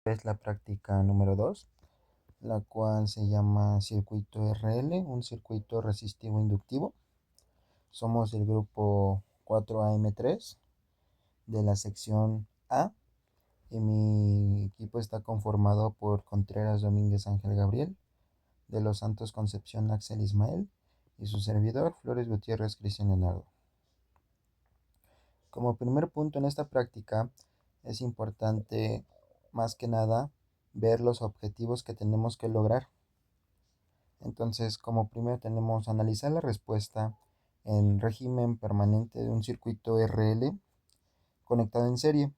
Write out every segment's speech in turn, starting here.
Es la práctica número 2, la cual se llama circuito RL, un circuito resistivo inductivo. Somos el grupo 4AM3 de la sección A y mi equipo está conformado por Contreras Domínguez Ángel Gabriel, de los Santos Concepción Axel Ismael y su servidor Flores Gutiérrez Cristian Leonardo. Como primer punto en esta práctica es importante más que nada ver los objetivos que tenemos que lograr. Entonces, como primero tenemos analizar la respuesta en régimen permanente de un circuito RL conectado en serie.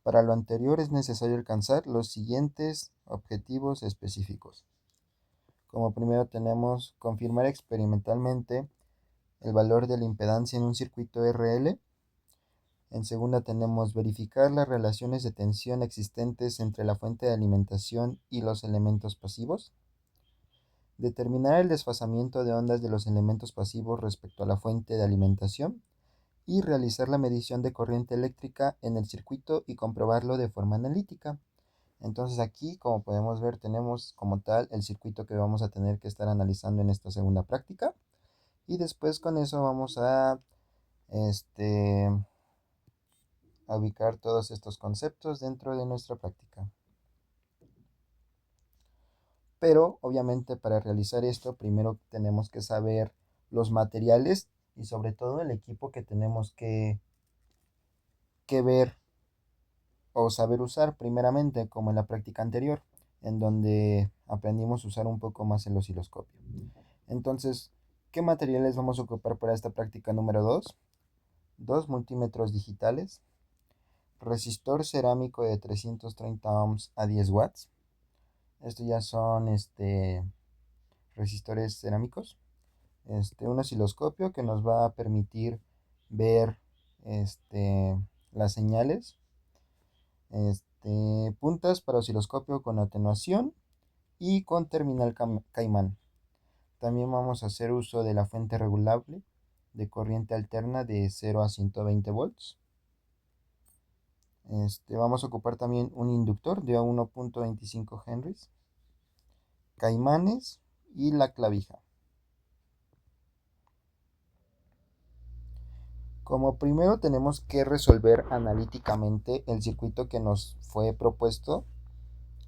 Para lo anterior es necesario alcanzar los siguientes objetivos específicos. Como primero tenemos confirmar experimentalmente el valor de la impedancia en un circuito RL. En segunda tenemos verificar las relaciones de tensión existentes entre la fuente de alimentación y los elementos pasivos. Determinar el desfasamiento de ondas de los elementos pasivos respecto a la fuente de alimentación y realizar la medición de corriente eléctrica en el circuito y comprobarlo de forma analítica. Entonces aquí, como podemos ver, tenemos como tal el circuito que vamos a tener que estar analizando en esta segunda práctica. Y después con eso vamos a ubicar todos estos conceptos dentro de nuestra práctica. Pero obviamente para realizar esto primero tenemos que saber los materiales y sobre todo el equipo que tenemos que ver o saber usar primeramente, como en la práctica anterior, en donde aprendimos a usar un poco más el osciloscopio. Entonces, ¿qué materiales vamos a ocupar para esta práctica número 2? Dos multímetros digitales, resistor cerámico de 330 ohms a 10 watts. Estos ya son resistores cerámicos. Un osciloscopio que nos va a permitir ver las señales. Puntas para osciloscopio con atenuación y con terminal Caimán. También vamos a hacer uso de la fuente regulable de corriente alterna de 0 a 120 volts. Vamos a ocupar también un inductor de 1.25 henrys, caimanes y la clavija. Como primero tenemos que resolver analíticamente el circuito que nos fue propuesto,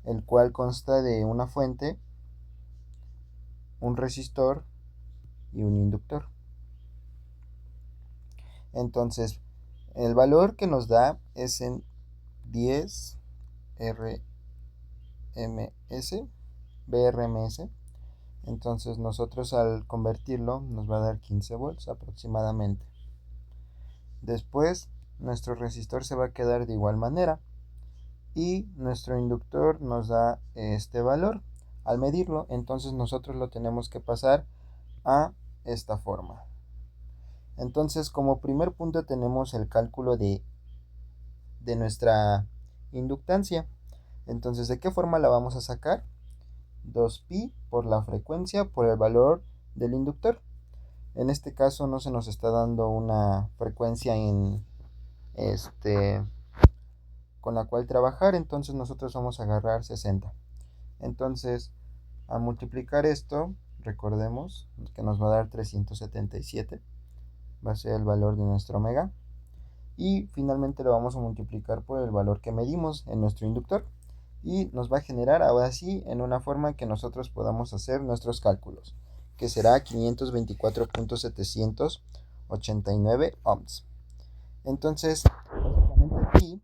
el cual consta de una fuente, un resistor y un inductor. Entonces, el valor que nos da es en 10 RMS, BRMS. Entonces nosotros al convertirlo nos va a dar 15 volts aproximadamente. Después nuestro resistor se va a quedar de igual manera y nuestro inductor nos da este valor. Al medirlo, entonces nosotros lo tenemos que pasar a esta forma. Entonces, como primer punto tenemos el cálculo de nuestra inductancia. Entonces, ¿de qué forma la vamos a sacar? 2pi por la frecuencia por el valor del inductor. En este caso no se nos está dando una frecuencia con la cual trabajar, entonces nosotros vamos a agarrar 60. Entonces, a multiplicar esto, recordemos que nos va a dar 377, va a ser el valor de nuestro omega, y finalmente lo vamos a multiplicar por el valor que medimos en nuestro inductor y nos va a generar ahora sí en una forma que nosotros podamos hacer nuestros cálculos, que será 524.789 ohms. Entonces, básicamente aquí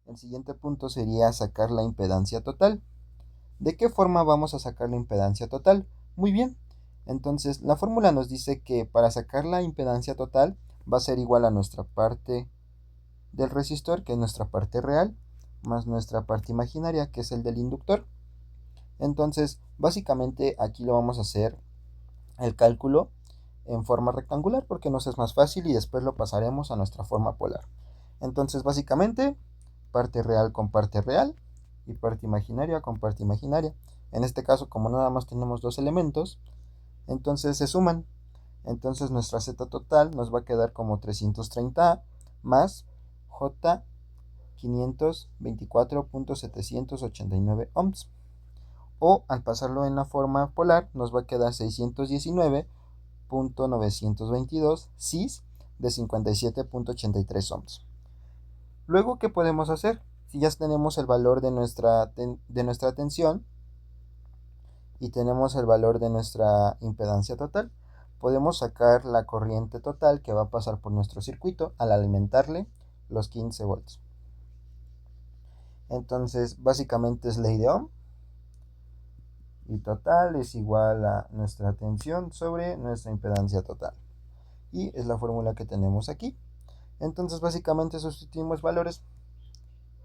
el siguiente punto sería sacar la impedancia total. ¿De qué forma vamos a sacar la impedancia total? Muy bien, entonces la fórmula nos dice que para sacar la impedancia total va a ser igual a nuestra parte del resistor, que es nuestra parte real, más nuestra parte imaginaria, que es el del inductor. Entonces, básicamente aquí lo vamos a hacer el cálculo en forma rectangular porque nos es más fácil y después lo pasaremos a nuestra forma polar. Entonces, básicamente, parte real con parte real y parte imaginaria con parte imaginaria. En este caso, como nada más tenemos dos elementos, entonces se suman. Entonces nuestra Z total nos va a quedar como 330 más J 524.789 ohms. O al pasarlo en la forma polar nos va a quedar 619.922 cis de 57.83 ohms. Luego, ¿qué podemos hacer? Si ya tenemos el valor de nuestra tensión y tenemos el valor de nuestra impedancia total, podemos sacar la corriente total que va a pasar por nuestro circuito al alimentarle los 15 volts. Entonces, básicamente es ley de Ohm, y total es igual a nuestra tensión sobre nuestra impedancia total. Y es la fórmula que tenemos aquí. Entonces, básicamente sustituimos valores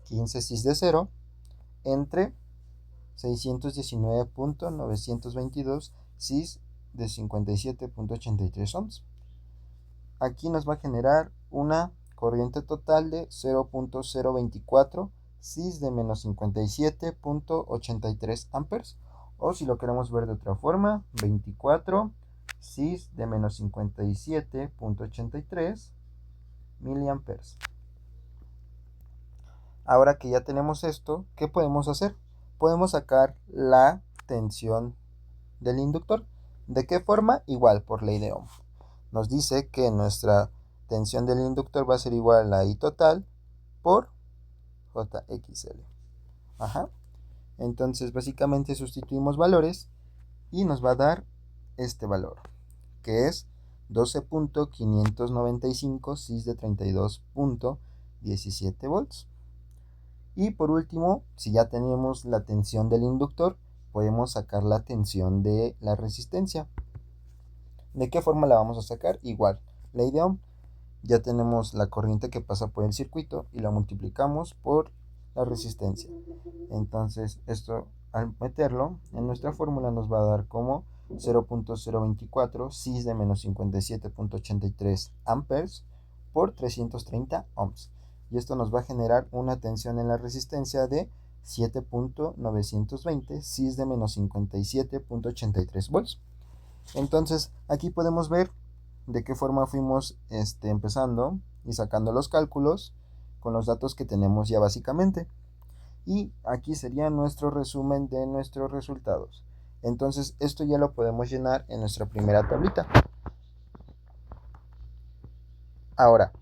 15 cis de 0 entre 619.922 cis de 57.83 ohms. Aquí nos va a generar una corriente total de 0.024 cis de menos 57.83 amperes. O si lo queremos ver de otra forma, 24 cis de menos 57.83 miliamperes. Ahora que ya tenemos esto, ¿qué podemos hacer? Podemos sacar la tensión del inductor. ¿De qué forma? Igual, por ley de Ohm. Nos dice que nuestra tensión del inductor va a ser igual a I total por JXL. Ajá. Entonces, básicamente sustituimos valores y nos va a dar este valor, que es 12.595 cis de 32.17 volts. Y por último, si ya tenemos la tensión del inductor, podemos sacar la tensión de la resistencia. ¿De qué forma la vamos a sacar? Igual, ley de Ohm. Ya tenemos la corriente que pasa por el circuito y la multiplicamos por la resistencia. Entonces, esto al meterlo en nuestra fórmula nos va a dar como 0.024 cis de menos 57.83 amperes por 330 ohms. Y esto nos va a generar una tensión en la resistencia de 7.920 cis de menos 57.83 volts. Entonces, aquí podemos ver de qué forma fuimos empezando y sacando los cálculos con los datos que tenemos ya básicamente. Y aquí sería nuestro resumen de nuestros resultados. Entonces, esto ya lo podemos llenar en nuestra primera tablita. Ahora,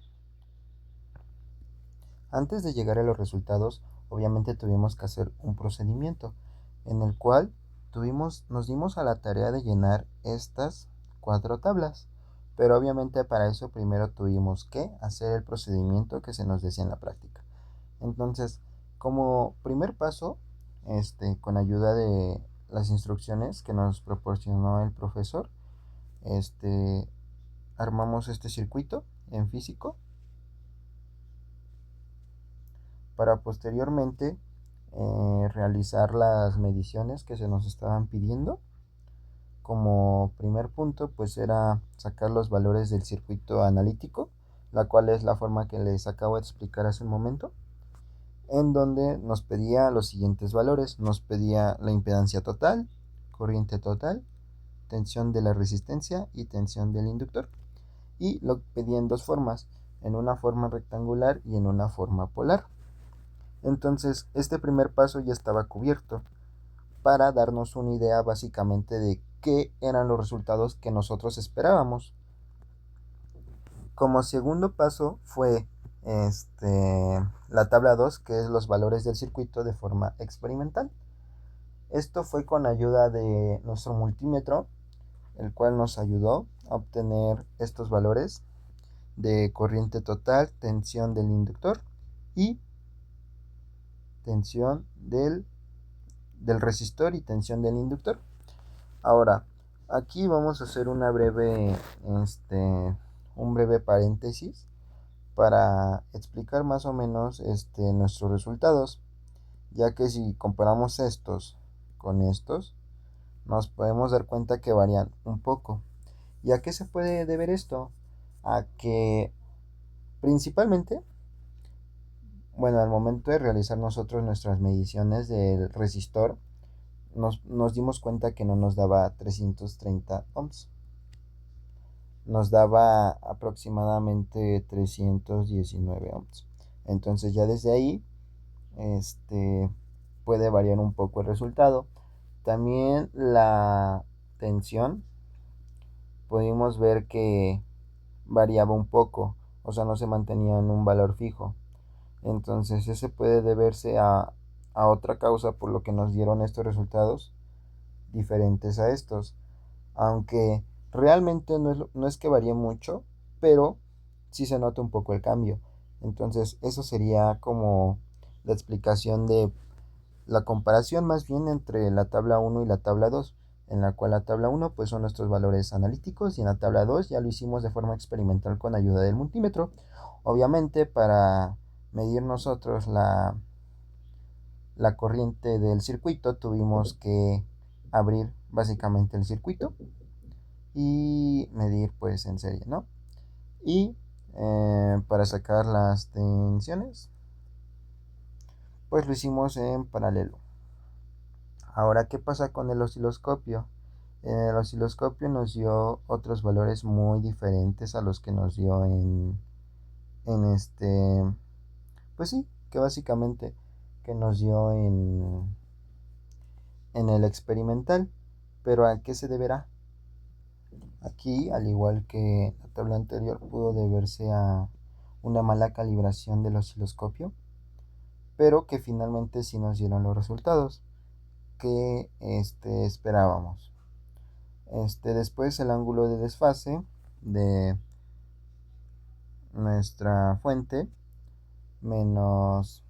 antes de llegar a los resultados, obviamente tuvimos que hacer un procedimiento en el cual nos dimos a la tarea de llenar estas 4 tablas. Pero obviamente para eso primero tuvimos que hacer el procedimiento que se nos decía en la práctica. Entonces, como primer paso, con ayuda de las instrucciones que nos proporcionó el profesor, armamos este circuito en físico para posteriormente realizar las mediciones que se nos estaban pidiendo. Como primer punto, pues era sacar los valores del circuito analítico, la cual es la forma que les acabo de explicar hace un momento, en donde nos pedía los siguientes valores. Nos pedía la impedancia total, corriente total, tensión de la resistencia y tensión del inductor. Y lo pedía en dos formas, en una forma rectangular y en una forma polar. Entonces, este primer paso ya estaba cubierto para darnos una idea básicamente de qué eran los resultados que nosotros esperábamos. Como segundo paso fue la tabla 2, que es los valores del circuito de forma experimental. Esto fue con ayuda de nuestro multímetro, el cual nos ayudó a obtener estos valores de corriente total, tensión del inductor y tensión del resistor y tensión del inductor. Ahora, aquí vamos a hacer un breve paréntesis para explicar más o menos nuestros resultados, ya que si comparamos estos con estos, nos podemos dar cuenta que varían un poco. ¿Y a qué se puede deber esto? A que principalmente, bueno, al momento de realizar nosotros nuestras mediciones del resistor, nos dimos cuenta que no nos daba 330 ohms. Nos daba aproximadamente 319 ohms. Entonces ya desde ahí puede variar un poco el resultado. También la tensión, pudimos ver que variaba un poco, o sea, no se mantenía en un valor fijo. Entonces ese puede deberse a otra causa por lo que nos dieron estos resultados diferentes a estos. Aunque realmente no es que varíe mucho, pero sí se nota un poco el cambio. Entonces eso sería como la explicación de la comparación más bien entre la tabla 1 y la tabla 2, en la cual la tabla 1 pues son nuestros valores analíticos y en la tabla 2 ya lo hicimos de forma experimental con ayuda del multímetro. Obviamente para medir nosotros la corriente del circuito tuvimos que abrir básicamente el circuito y medir pues en serie, ¿no? Y para sacar las tensiones pues lo hicimos en paralelo. Ahora, ¿qué pasa con el osciloscopio? El osciloscopio nos dio otros valores muy diferentes a los que nos dio en pues sí, que básicamente que nos dio en el experimental. Pero ¿a qué se deberá? Aquí, al igual que la tabla anterior, pudo deberse a una mala calibración del osciloscopio, pero que finalmente sí nos dieron los resultados que esperábamos. Después el ángulo de desfase de nuestra fuente menos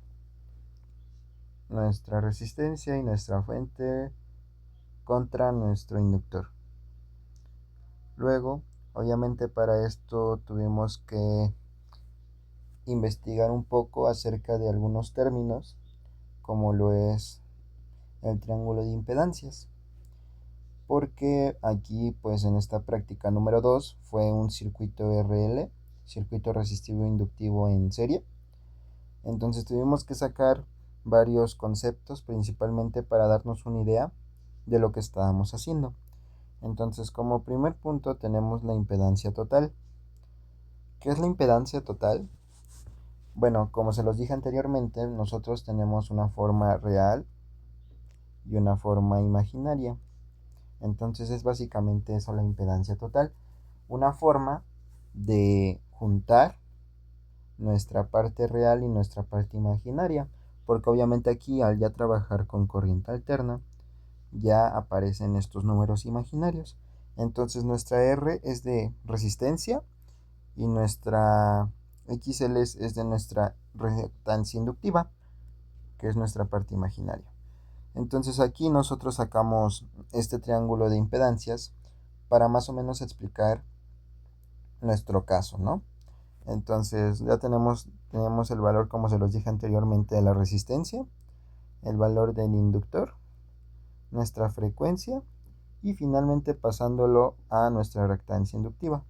nuestra resistencia y nuestra fuente contra nuestro inductor. Luego, obviamente para esto tuvimos que investigar un poco acerca de algunos términos, como lo es el triángulo de impedancias, porque aquí pues en esta práctica número 2 fue un circuito RL, circuito resistivo inductivo en serie. Entonces tuvimos que sacar varios conceptos principalmente para darnos una idea de lo que estábamos haciendo. Entonces, como primer punto tenemos la impedancia total. ¿Qué es la impedancia total? Bueno, como se los dije anteriormente, nosotros tenemos una forma real y una forma imaginaria. Entonces es básicamente eso la impedancia total. Una forma de juntar nuestra parte real y nuestra parte imaginaria. Porque obviamente aquí al ya trabajar con corriente alterna, ya aparecen estos números imaginarios. Entonces nuestra R es de resistencia y nuestra XL es de nuestra reactancia inductiva, que es nuestra parte imaginaria. Entonces aquí nosotros sacamos este triángulo de impedancias para más o menos explicar nuestro caso, ¿no? Entonces ya tenemos el valor, como se los dije anteriormente, de la resistencia, el valor del inductor, nuestra frecuencia y finalmente pasándolo a nuestra reactancia inductiva.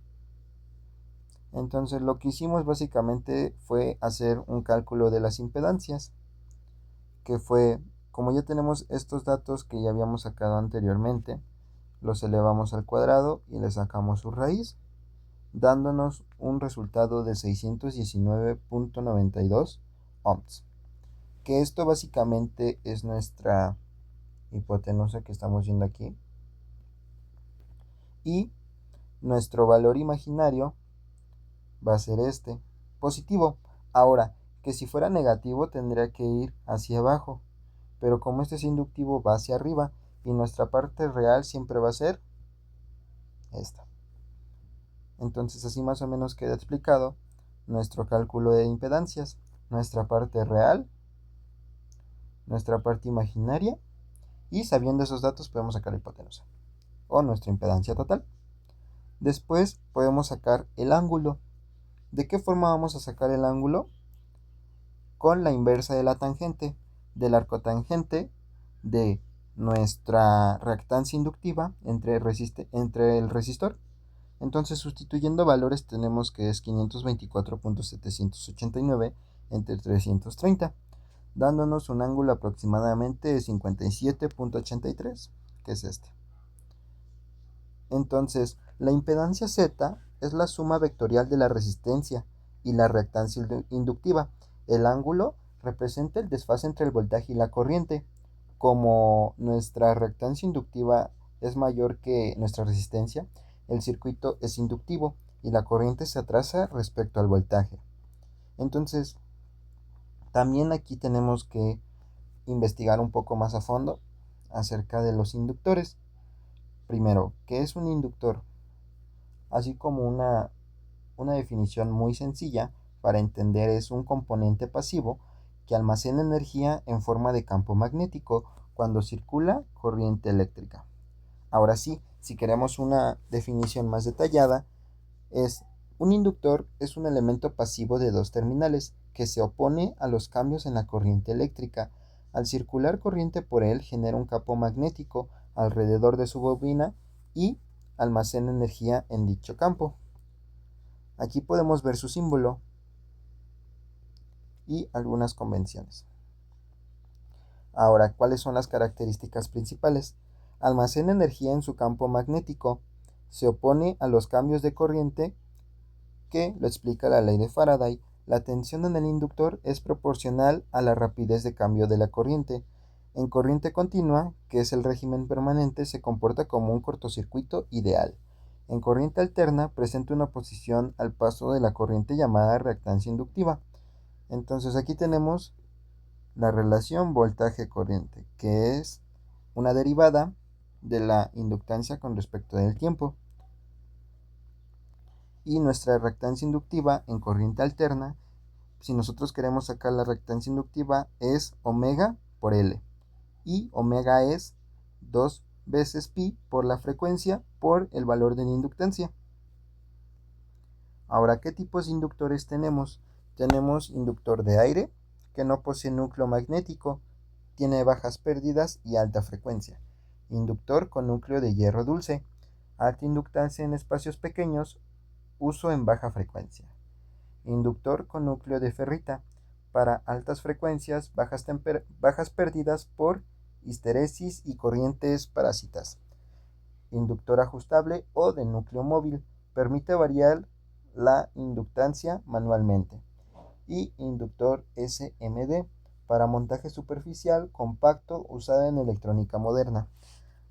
Entonces lo que hicimos básicamente fue hacer un cálculo de las impedancias, que fue, como ya tenemos estos datos que ya habíamos sacado anteriormente, los elevamos al cuadrado y le sacamos su raíz, dándonos un resultado de 619.92 ohms, que esto básicamente es nuestra hipotenusa que estamos viendo aquí, y nuestro valor imaginario va a ser positivo. Ahora, que si fuera negativo tendría que ir hacia abajo, pero como este es inductivo va hacia arriba y nuestra parte real siempre va a ser esta. Entonces así más o menos queda explicado nuestro cálculo de impedancias, nuestra parte real, nuestra parte imaginaria, y sabiendo esos datos podemos sacar la hipotenusa o nuestra impedancia total. Después podemos sacar el ángulo. ¿De qué forma vamos a sacar el ángulo? Con la inversa de la tangente, del arcotangente de nuestra reactancia inductiva entre el resistor. Entonces, sustituyendo valores, tenemos que es 524.789 entre 330, dándonos un ángulo aproximadamente de 57.83, que es este. Entonces, la impedancia Z es la suma vectorial de la resistencia y la reactancia inductiva. El ángulo representa el desfase entre el voltaje y la corriente. Como nuestra reactancia inductiva es mayor que nuestra resistencia, el circuito es inductivo y la corriente se atrasa respecto al voltaje. Entonces, también aquí tenemos que investigar un poco más a fondo acerca de los inductores. Primero, ¿qué es un inductor? Así como una definición muy sencilla para entender, es un componente pasivo que almacena energía en forma de campo magnético cuando circula corriente eléctrica. Ahora sí, si queremos una definición más detallada, un inductor es un elemento pasivo de dos terminales que se opone a los cambios en la corriente eléctrica. Al circular corriente por él, genera un campo magnético alrededor de su bobina y almacena energía en dicho campo. Aquí podemos ver su símbolo y algunas convenciones. Ahora, ¿cuáles son las características principales? Almacena energía en su campo magnético, se opone a los cambios de corriente, que lo explica la ley de Faraday. La tensión en el inductor es proporcional a la rapidez de cambio de la corriente. En corriente continua, que es el régimen permanente, se comporta como un cortocircuito ideal. En corriente alterna, presenta una oposición al paso de la corriente llamada reactancia inductiva. Entonces aquí tenemos la relación voltaje-corriente, que es una derivada de la inductancia con respecto del tiempo. Y nuestra reactancia inductiva en corriente alterna, si nosotros queremos sacar la reactancia inductiva, es omega por L. Y omega es 2 veces pi por la frecuencia por el valor de la inductancia. Ahora, ¿qué tipos de inductores tenemos? Tenemos inductor de aire, que no posee núcleo magnético, tiene bajas pérdidas y alta frecuencia. Inductor con núcleo de hierro dulce, alta inductancia en espacios pequeños, uso en baja frecuencia. Inductor con núcleo de ferrita, para altas frecuencias, bajas pérdidas por histeresis y corrientes parásitas. Inductor ajustable o de núcleo móvil, permite variar la inductancia manualmente. Y inductor SMD, para montaje superficial compacto, usado en electrónica moderna.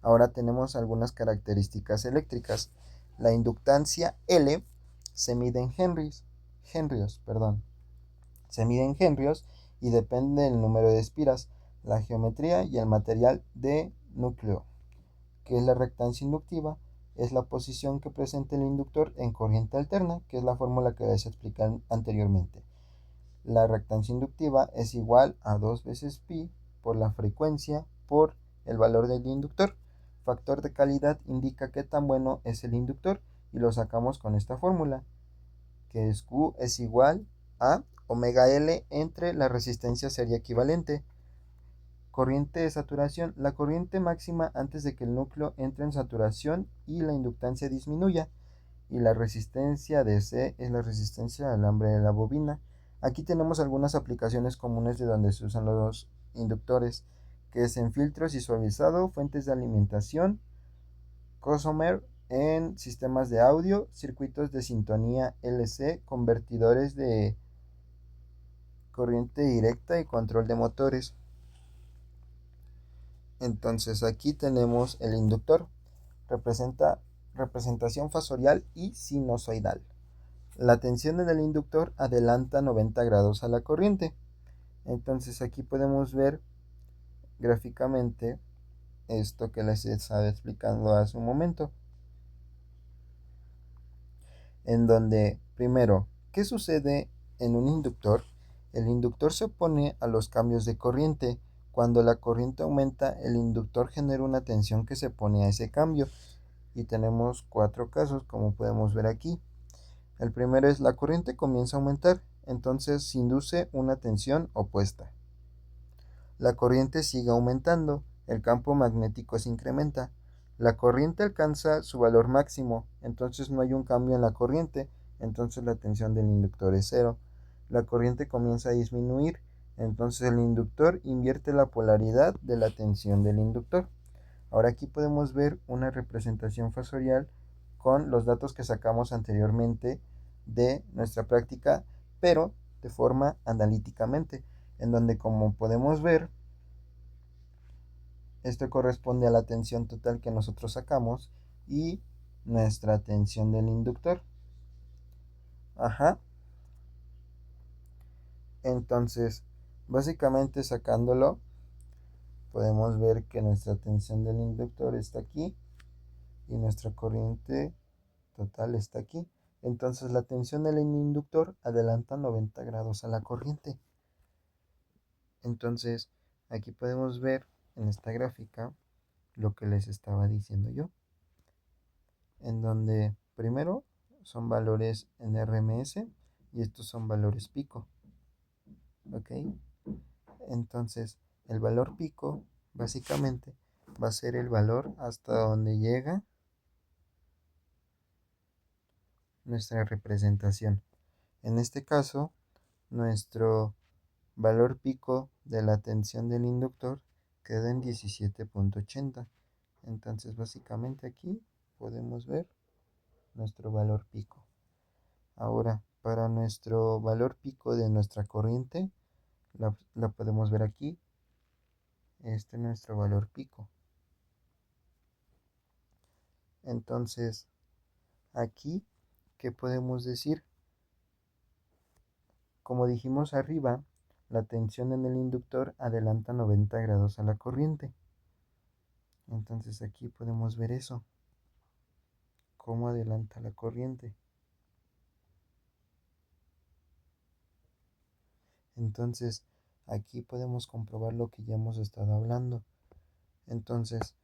Ahora tenemos algunas características eléctricas. La inductancia L se mide en henrios, se mide en henrios y depende del número de espiras, la geometría y el material de núcleo. Que es la reactancia inductiva? Es la posición que presenta el inductor en corriente alterna, que es la fórmula que les expliqué anteriormente. La reactancia inductiva es igual a 2 veces pi por la frecuencia por el valor del inductor. Factor de calidad indica qué tan bueno es el inductor y lo sacamos con esta fórmula, que es Q es igual a omega L entre la resistencia serie equivalente. Corriente de saturación. La corriente máxima antes de que el núcleo entre en saturación y la inductancia disminuya. Y la resistencia de C es la resistencia al alambre de la bobina. Aquí tenemos algunas aplicaciones comunes de donde se usan los inductores, que es en filtros y suavizado, fuentes de alimentación, Cosmer en sistemas de audio, circuitos de sintonía LC, convertidores de corriente directa y control de motores. Entonces aquí tenemos el inductor, representación fasorial y sinusoidal. La tensión en el inductor adelanta 90 grados a la corriente. Entonces aquí podemos ver gráficamente esto que les estaba explicando hace un momento, en donde primero, ¿qué sucede en un inductor? El inductor se opone a los cambios de corriente. Cuando la corriente aumenta, el inductor genera una tensión que se opone a ese cambio. Y tenemos 4 casos, como podemos ver aquí. El primero es la corriente comienza a aumentar, entonces se induce una tensión opuesta. La corriente sigue aumentando, el campo magnético se incrementa. La corriente alcanza su valor máximo, entonces no hay un cambio en la corriente, entonces la tensión del inductor es cero. La corriente comienza a disminuir, entonces el inductor invierte la polaridad de la tensión del inductor. Ahora aquí podemos ver una representación fasorial con los datos que sacamos anteriormente de nuestra práctica, pero de forma analíticamente, en donde, como podemos ver, esto corresponde a la tensión total que nosotros sacamos y nuestra tensión del inductor. Ajá. Entonces, básicamente sacándolo, podemos ver que nuestra tensión del inductor está aquí y nuestra corriente total está aquí. Entonces la tensión del inductor adelanta 90 grados a la corriente. Entonces aquí podemos ver en esta gráfica lo que les estaba diciendo yo, en donde primero son valores en RMS y estos son valores pico. ¿Ok? Entonces el valor pico básicamente va a ser el valor hasta donde llega nuestra representación. En este caso, nuestro valor pico de la tensión del inductor queda en 17.80. Entonces, básicamente aquí podemos ver nuestro valor pico. Ahora, para nuestro valor pico de nuestra corriente, la podemos ver aquí. Este es nuestro valor pico. Entonces, aquí, ¿qué podemos decir? Como dijimos arriba, la tensión en el inductor adelanta 90 grados a la corriente. Entonces aquí podemos ver eso, cómo adelanta la corriente. Entonces aquí podemos comprobar lo que ya hemos estado hablando. Entonces,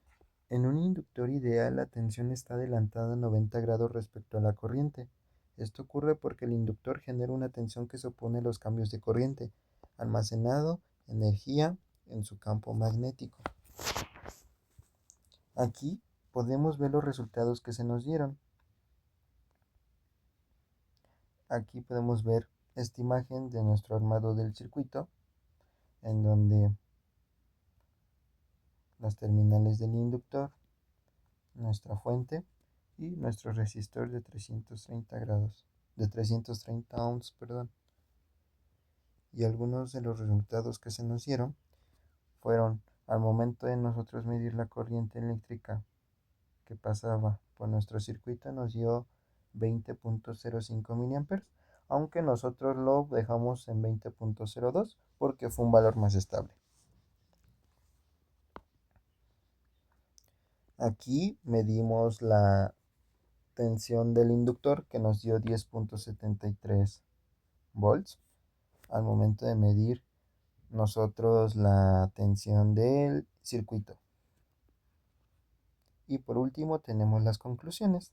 en un inductor ideal la tensión está adelantada 90 grados respecto a la corriente. Esto ocurre porque el inductor genera una tensión que se opone a los cambios de corriente, almacenado energía en su campo magnético. Aquí podemos ver los resultados que se nos dieron. Aquí podemos ver esta imagen de nuestro armado del circuito, en donde las terminales del inductor, nuestra fuente y nuestro resistor de 330 ohms, perdón. Y algunos de los resultados que se nos dieron fueron, al momento de nosotros medir la corriente eléctrica que pasaba por nuestro circuito, nos dio 20.05 miliamperes, aunque nosotros lo dejamos en 20.02 porque fue un valor más estable. Aquí medimos la tensión del inductor que nos dio 10.73 volts. Al momento de medir nosotros la tensión del circuito. Y por último tenemos las conclusiones.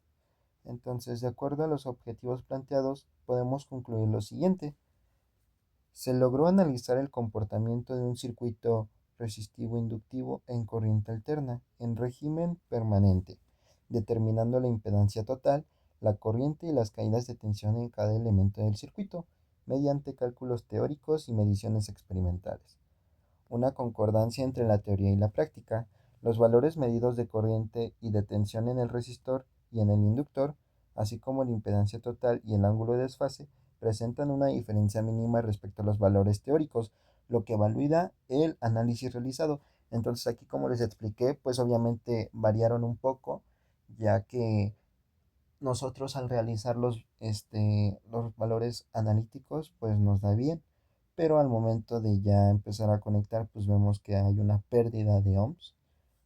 Entonces, de acuerdo a los objetivos planteados, podemos concluir lo siguiente. Se logró analizar el comportamiento de un circuito resistivo inductivo en corriente alterna en régimen permanente, determinando la impedancia total, la corriente y las caídas de tensión en cada elemento del circuito, mediante cálculos teóricos y mediciones experimentales. Una concordancia entre la teoría y la práctica. Los valores medidos de corriente y de tensión en el resistor y en el inductor, así como la impedancia total y el ángulo de desfase, presentan una diferencia mínima respecto a los valores teóricos, lo que valida el análisis realizado. Entonces aquí, como les expliqué, pues obviamente variaron un poco, ya que nosotros al realizar los valores analíticos, pues nos da bien, pero al momento de ya empezar a conectar, pues vemos que hay una pérdida de ohms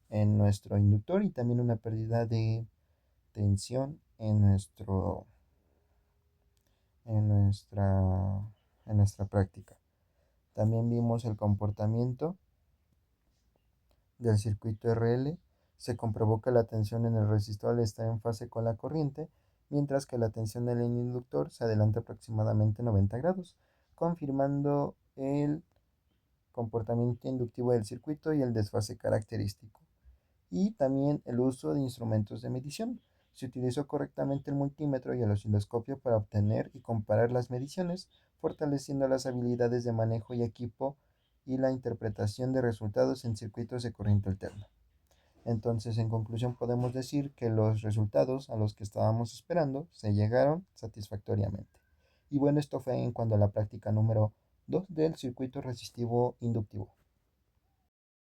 en nuestro inductor y también una pérdida de tensión en nuestra, en nuestra práctica. También vimos el comportamiento del circuito RL. Se comprobó que la tensión en el resistor está en fase con la corriente, mientras que la tensión del inductor se adelanta aproximadamente 90 grados, confirmando el comportamiento inductivo del circuito y el desfase característico. Y también el uso de instrumentos de medición. Se utilizó correctamente el multímetro y el osciloscopio para obtener y comparar las mediciones, fortaleciendo las habilidades de manejo y equipo y la interpretación de resultados en circuitos de corriente alterna. Entonces, en conclusión, podemos decir que los resultados a los que estábamos esperando se llegaron satisfactoriamente. Y bueno, esto fue en cuanto a la práctica número 2 del circuito resistivo inductivo.